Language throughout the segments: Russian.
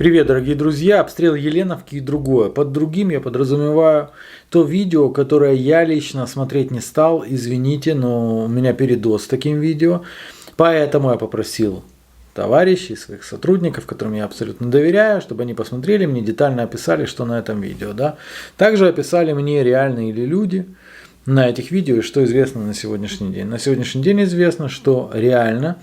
Привет, дорогие друзья! Обстрел Еленовки и другое. Под другим я подразумеваю то видео, которое я лично смотреть не стал. Извините, но у меня передоз с таким видео. Поэтому я попросил товарищей, своих сотрудников, которым я абсолютно доверяю, чтобы они посмотрели, мне детально описали, что на этом видео. Да? Также описали мне, реальные ли люди на этих видео и что известно на сегодняшний день. На сегодняшний день известно, что реально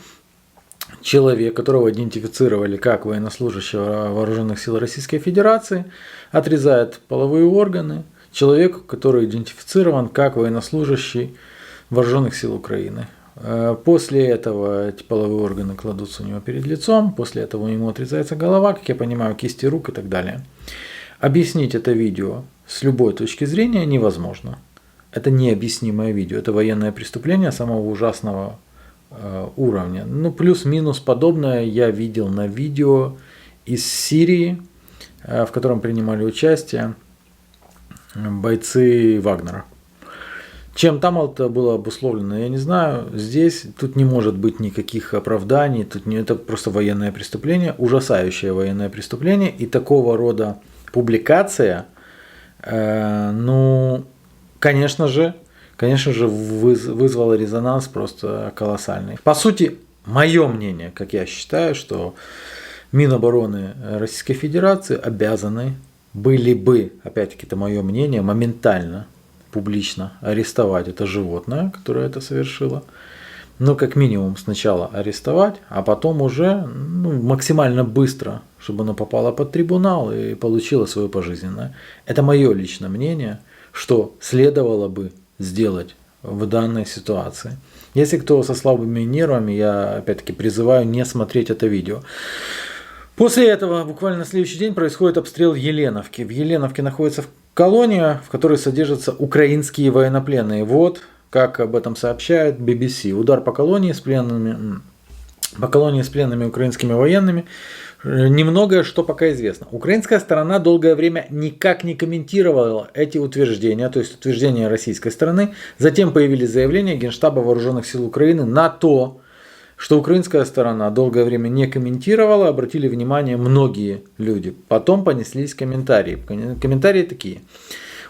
человек, которого идентифицировали как военнослужащего Вооруженных сил Российской Федерации, отрезает половые органы человеку, который идентифицирован как военнослужащий Вооруженных сил Украины. После этого эти половые органы кладутся у него перед лицом, после этого ему отрезается голова, как я понимаю, кисти рук и так далее. Объяснить это видео с любой точки зрения невозможно. Это необъяснимое видео, это военное преступление самого ужасного уровня. Ну, плюс-минус подобное я видел на видео из Сирии, в котором принимали участие бойцы Вагнера. Чем там это было обусловлено, я не знаю. Здесь тут не может быть никаких оправданий, это просто военное преступление, ужасающее военное преступление. И такого рода публикация, конечно же, вызвало резонанс просто колоссальный. По сути, мое мнение, как я считаю, что Минобороны Российской Федерации обязаны были бы, опять-таки это мое мнение, моментально, публично арестовать это животное, которое это совершило. Но как минимум сначала арестовать, а потом уже максимально быстро, чтобы оно попало под трибунал и получило свое пожизненное. Это мое личное мнение, что следовало бы сделать в данной ситуации. Если кто со слабыми нервами, я опять-таки призываю не смотреть это видео. После этого, буквально на следующий день, происходит обстрел Еленовки. В Еленовке находится колония, в которой содержатся украинские военнопленные. Вот как об этом сообщает BBC. Удар по колонии с пленными украинскими военными. Немногое что пока известно. Украинская сторона долгое время никак не комментировала эти утверждения, то есть утверждения российской стороны. Затем появились заявления Генштаба Вооруженных сил Украины на то, что украинская сторона долгое время не комментировала, обратили внимание многие люди. Потом понеслись комментарии. Комментарии такие.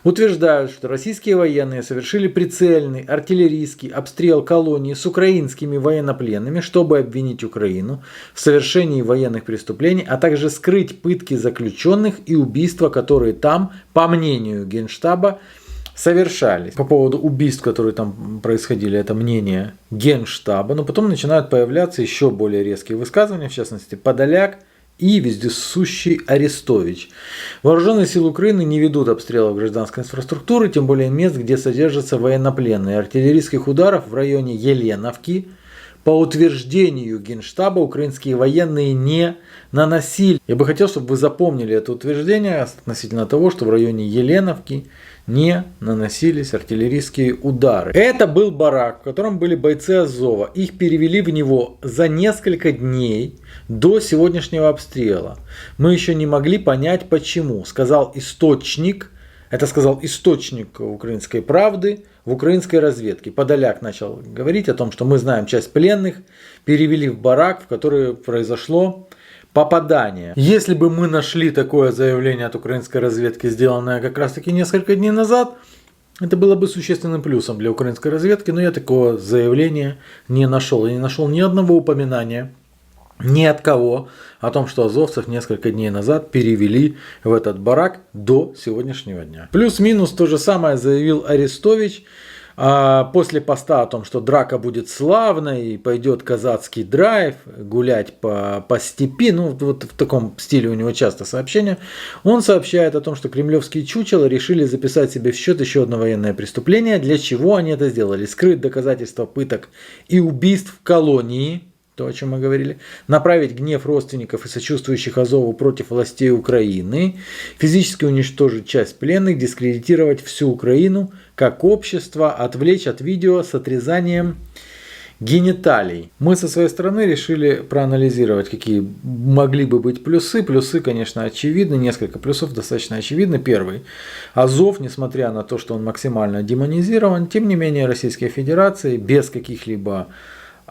Утверждают, что российские военные совершили прицельный артиллерийский обстрел колонии с украинскими военнопленными, чтобы обвинить Украину в совершении военных преступлений, а также скрыть пытки заключенных и убийства, которые там, по мнению Генштаба, совершались. По поводу убийств, которые там происходили, это мнение Генштаба, но потом начинают появляться еще более резкие высказывания, в частности Подоляк и вездесущий Арестович. Вооруженные силы Украины не ведут обстрелов гражданской инфраструктуры, тем более мест, где содержатся военнопленные. Артиллерийских ударов в районе Еленовки, по утверждению Генштаба, украинские военные не наносили. Я бы хотел, чтобы вы запомнили это утверждение относительно того, что в районе Еленовки не наносились артиллерийские удары. Это был барак, в котором были бойцы Азова. Их перевели в него за несколько дней до сегодняшнего обстрела. Мы еще не могли понять почему. Сказал источник, это сказал источник «Украинской правды» в украинской разведке. Подоляк начал говорить о том, что мы знаем часть пленных, перевели в барак, в который произошло попадание. Если бы мы нашли такое заявление от украинской разведки, сделанное как раз таки несколько дней назад, это было бы существенным плюсом для украинской разведки, но я такого заявления не нашел. Я не нашел ни одного упоминания ни от кого о том, что азовцев несколько дней назад перевели в этот барак до сегодняшнего дня. Плюс-минус то же самое заявил Арестович после поста о том, что драка будет славной, пойдет казацкий драйв, гулять по степи, вот в таком стиле у него часто сообщения. Он сообщает о том, что кремлевские чучела решили записать себе в счет еще одно военное преступление. Для чего они это сделали? Скрыть доказательства пыток и убийств в колонии, то, о чем мы говорили, направить гнев родственников и сочувствующих Азову против властей Украины, физически уничтожить часть пленных, дискредитировать всю Украину как общество, отвлечь от видео с отрезанием гениталий. Мы со своей стороны решили проанализировать, какие могли бы быть плюсы. Плюсы, конечно, очевидны, несколько плюсов достаточно очевидны. Первый. Азов, несмотря на то, что он максимально демонизирован, тем не менее Российской Федерации без каких-либо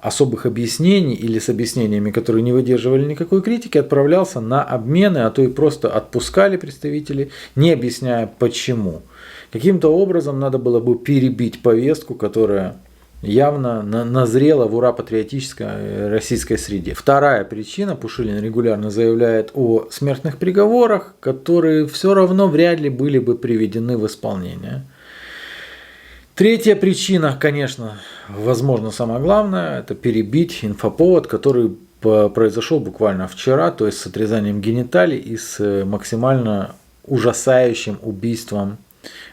особых объяснений или с объяснениями, которые не выдерживали никакой критики, отправлялся на обмены, а то и просто отпускали представителей, не объясняя почему. Каким-то образом надо было бы перебить повестку, которая явно назрела в ура-патриотической российской среде. Вторая причина: Пушилин регулярно заявляет о смертных приговорах, которые все равно вряд ли были бы приведены в исполнение. Третья причина, конечно, возможно, самое главное, это перебить инфоповод, который произошел буквально вчера, то есть с отрезанием гениталий и с максимально ужасающим убийством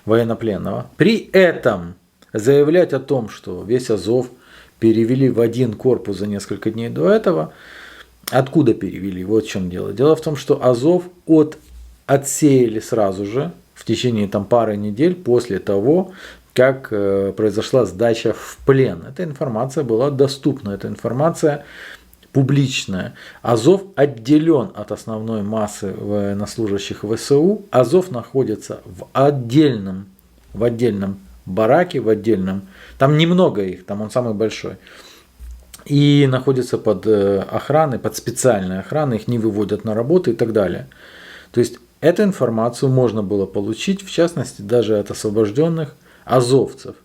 военнопленного. При этом заявлять о том, что весь Азов перевели в один корпус за несколько дней до этого, откуда перевели? Вот в чем дело. Дело в том, что Азов отсеяли сразу же, в течение пары недель после того, как произошла сдача в плен. Эта информация была доступна, эта информация публичная. Азов отделен от основной массы военнослужащих ВСУ. Азов находится в отдельном бараке, там немного их, там он самый большой. И находится под охраной, под специальной охраной, их не выводят на работу и так далее. То есть эту информацию можно было получить, в частности, даже от освобожденных азовцев.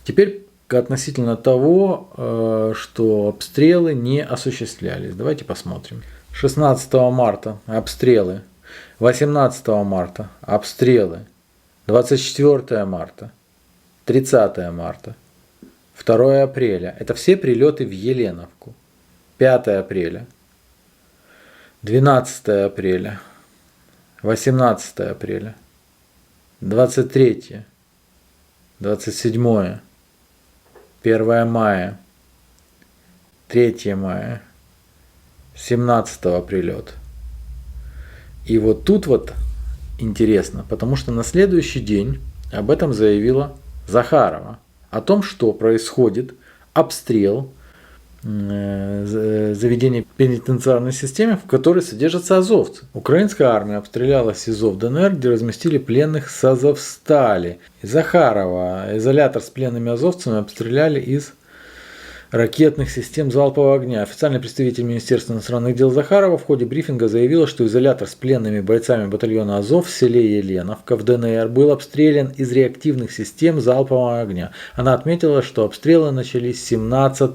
Теперь относительно того, что обстрелы не осуществлялись. Давайте посмотрим. 16 марта обстрелы, 18 марта обстрелы, 24 марта, 30 марта, 2 апреля. Это все прилеты в Еленовку. 5 апреля, 12 апреля, 18 апреля, 23, 27, 1 мая, 3 мая, 17 прилет. И вот тут вот интересно, потому что на следующий день об этом заявила Захарова. О том, что происходит обстрел заведений пенитенциарной системы, в которой содержатся азовцы. Украинская армия обстреляла СИЗО в ДНР, где разместили пленных с Азовстали. И Захарова: изолятор с пленными азовцами обстреляли из ракетных систем залпового огня. Официальный представитель Министерства иностранных дел Захарова в ходе брифинга заявила, что изолятор с пленными бойцами батальона Азов в селе Еленовка в ДНР был обстрелян из реактивных систем залпового огня. Она отметила, что обстрелы начались 17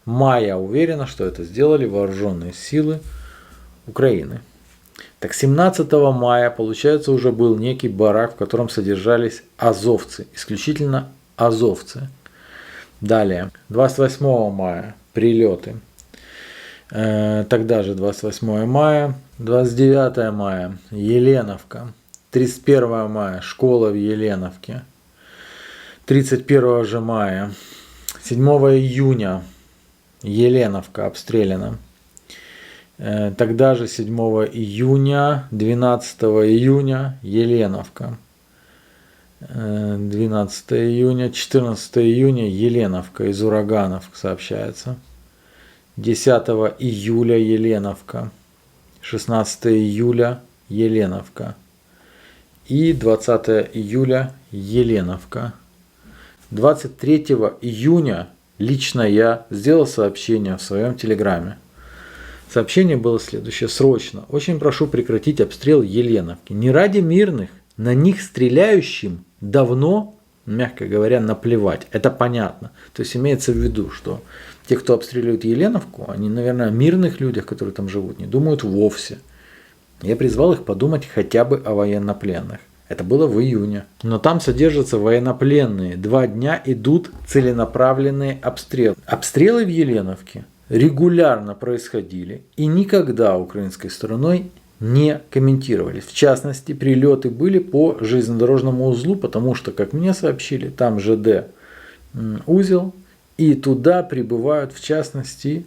мая. Уверена, что это сделали вооруженные силы Украины. Так 17 мая, получается, уже был некий барак, в котором содержались азовцы, исключительно азовцы. Далее, 28 мая прилеты. Тогда же 28 мая, 29 мая Еленовка, 31 мая школа в Еленовке, 31 же мая, 7 июня Еленовка обстреляна. Тогда же 7 июня, 12 июня Еленовка. 12 июня, 14 июня Еленовка из ураганов сообщается. 10 июля Еленовка. 16 июля Еленовка. И 20 июля Еленовка. 23 июня лично я сделал сообщение в своем телеграме. Сообщение было следующее: срочно. Очень прошу прекратить обстрел Еленовки. Не ради мирных, на них стреляющим давно, мягко говоря, наплевать. Это понятно. То есть имеется в виду, что те, кто обстреливают Еленовку, они, наверное, о мирных людях, которые там живут, не думают вовсе. Я призвал их подумать хотя бы о военнопленных. Это было в июне. Но там содержатся военнопленные. 2 дня идут целенаправленные обстрелы. Обстрелы в Еленовке регулярно происходили и никогда украинской стороной не комментировались. В частности, прилеты были по железнодорожному узлу, потому что, как мне сообщили, там ЖД узел, и туда прибывают, в частности,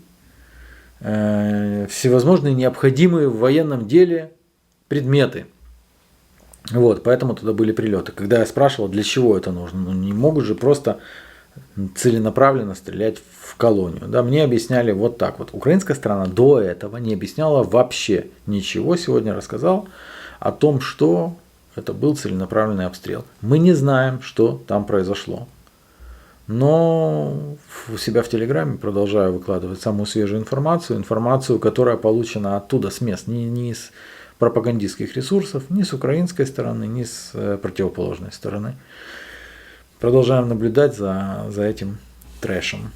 всевозможные необходимые в военном деле предметы. Вот, поэтому туда были прилеты. Когда я спрашивал, для чего это нужно, ну не могут же просто целенаправленно стрелять в колонию. Да, мне объясняли вот так вот. Украинская сторона до этого не объясняла вообще ничего. Сегодня рассказал о том, что это был целенаправленный обстрел. Мы не знаем, что там произошло. но у себя в Телеграме продолжаю выкладывать самую свежую информацию, которая получена оттуда, с мест, не из пропагандистских ресурсов, ни с украинской стороны, ни с противоположной стороны. Продолжаем наблюдать за этим трэшем.